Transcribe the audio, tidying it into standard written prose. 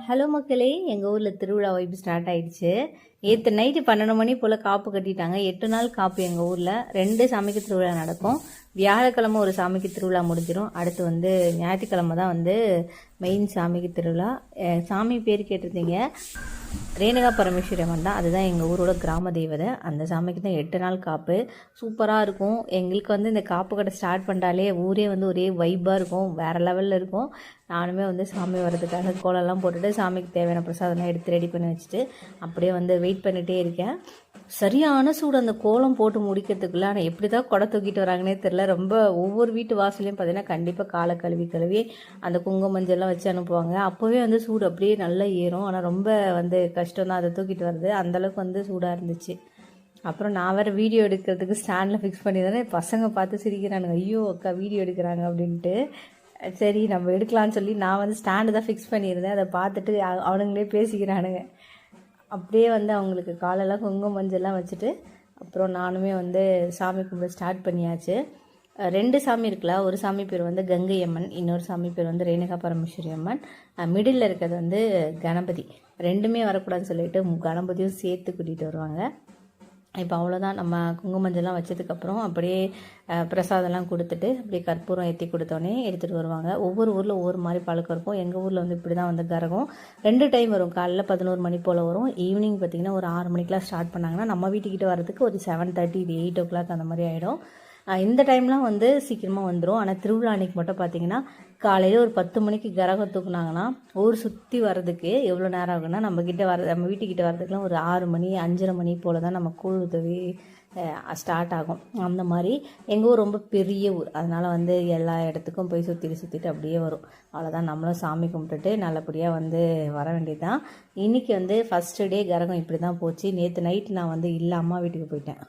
Hello மக்களே, எங்கள் ஊரில் திருவிழா வைப்பு ஸ்டார்ட் ஆயிடுச்சு. நேற்று நைட்டு 12 மணி போல் காப்பு கட்டிட்டாங்க. 8 நாள் காப்பு எங்கள் ஊரில் 2 சாமிக்கு திருவிழா நடக்கும். வியாழக்கிழமை ஒரு சாமிக்கு திருவிழா முடிஞ்சிடும். அடுத்து வந்து ஞாயிற்றுக்கிழமை தான் வந்து மெயின் சாமிக்கு திருவிழா. சாமி பேர் கேட்டிருந்தீங்க, ரேணுகா பரமேஸ்வரி அம்மன் தான். அதுதான் எங்கள் ஊரோட கிராம தெய்வதை. அந்த சாமிக்கு தான் 8 நாள் காப்பு. சூப்பராக இருக்கும். எங்களுக்கு வந்து இந்த காப்பு கடை ஸ்டார்ட் பண்ணிட்டாலே ஊரே வந்து ஒரே வைப்பாக இருக்கும், வேறு லெவலில் இருக்கும். நானுமே வந்து சாமி வர்றதுக்காக கோலம்லாம் போட்டுட்டு சாமிக்கு தேவையான பிரசாதம்லாம் எடுத்து ரெடி பண்ணி வச்சுட்டு அப்படியே வந்து வெயிட் பண்ணிகிட்டே இருக்கேன். சரியான சூடு அந்த கோலம் போட்டு முடிக்கிறதுக்குள்ள. ஆனால் எப்படி தான் குடை தூக்கிட்டு வராங்கன்னே தெரில. ரொம்ப ஒவ்வொரு வீட்டு வாசலையும் பார்த்தீங்கன்னா கண்டிப்பாக காலை கழுவி அந்த குங்கும மஞ்சள்லாம் வச்சு அனுப்புவாங்க. அப்போவே வந்து சூடு அப்படியே நல்லா ஏறும். ஆனால் ரொம்ப வந்து கஷ்டம் தான் அதை தூக்கிட்டு வர்றது. அந்தளவுக்கு வந்து சூடாக இருந்துச்சு. அப்புறம் நான் வேறு வீடியோ எடுக்கிறதுக்கு ஸ்டாண்டில் ஃபிக்ஸ் பண்ணி தானே பசங்க பார்த்து சிரிக்கிறானுங்க, ஐயோ அக்கா வீடியோ எடுக்கிறாங்க அப்படின்ட்டு. சரி நம்ம எடுக்கலான்னு சொல்லி நான் வந்து ஸ்டாண்டு தான் ஃபிக்ஸ் பண்ணியிருந்தேன். அதை பார்த்துட்டு அவனுங்களே பேசிக்கிறானுங்க. அப்படியே வந்து அவங்களுக்கு காலெல்லாம் குங்கும மஞ்சள்லாம் வச்சுட்டு அப்புறம் நானுமே வந்து சாமி கும்பிட ஸ்டார்ட் பண்ணியாச்சு. 2 சாமி இருக்குல்ல, ஒரு சாமி பேர் வந்து கங்கை அம்மன், இன்னொரு சாமி பேர் வந்து ரேணுகா பரமேஸ்வரி அம்மன். மிடில் இருக்கிறது வந்து கணபதி. 2மே வரக்கூடாதுன்னு சொல்லிட்டு கணபதியும் சேர்த்து கூட்டிகிட்டு வருவாங்க. இப்போ அவ்வளோதான். நம்ம குங்குமஞ்சள்லாம் வச்சதுக்கப்புறம் அப்படியே பிரசாதம்லாம் கொடுத்துட்டு அப்படியே கற்பூரம் ஏற்றி கொடுத்தோன்னே எடுத்துகிட்டு வருவாங்க. ஒவ்வொரு ஊரில் ஒவ்வொரு மாதிரி பழக்கம் இருக்கும். எங்கள் ஊரில் வந்து இப்படி தான் வந்து கரகம் 2 டைம் வரும். காலையில் 11 மணி போல் வரும். ஈவினிங் பார்த்திங்கன்னா ஒரு 6 மணிக்கெலாம் ஸ்டார்ட் பண்ணாங்கன்னா நம்ம வீட்டுக்கிட்ட வரதுக்கு ஒரு 7:30 இது 8 o'clock அந்த மாதிரி ஆகிடும். இந்த டைம்லாம் வந்து சீக்கிரமாக வந்துடும். ஆனால் திருவிழா அன்றைக்கி மட்டும் பார்த்திங்கன்னா காலையில் ஒரு 10 மணிக்கு கரகம் தூக்குனாங்கன்னா ஊர் சுற்றி வர்றதுக்கு எவ்வளோ நேரம் ஆகுன்னா நம்ம வீட்டுக்கிட்ட வர்றதுக்குலாம் ஒரு 6 மணி 5:30 மணி போல் தான் நம்ம கூழ் உதவி ஸ்டார்ட் ஆகும். அந்த மாதிரி எங்கள் ஊர் ரொம்ப பெரிய ஊர், அதனால் வந்து எல்லா இடத்துக்கும் போய் சுற்றிட்டு அப்படியே வரும். அவ்வளோதான். நம்மளும் சாமி கும்பிட்டுட்டு நல்லபடியாக வந்து வர வேண்டியது தான். இன்றைக்கி வந்து ஃபஸ்ட்டு டே கரகம் இப்படி தான் போச்சு. நேற்று நைட்டு நான் வந்து இல்லை, அம்மா வீட்டுக்கு போயிட்டேன்.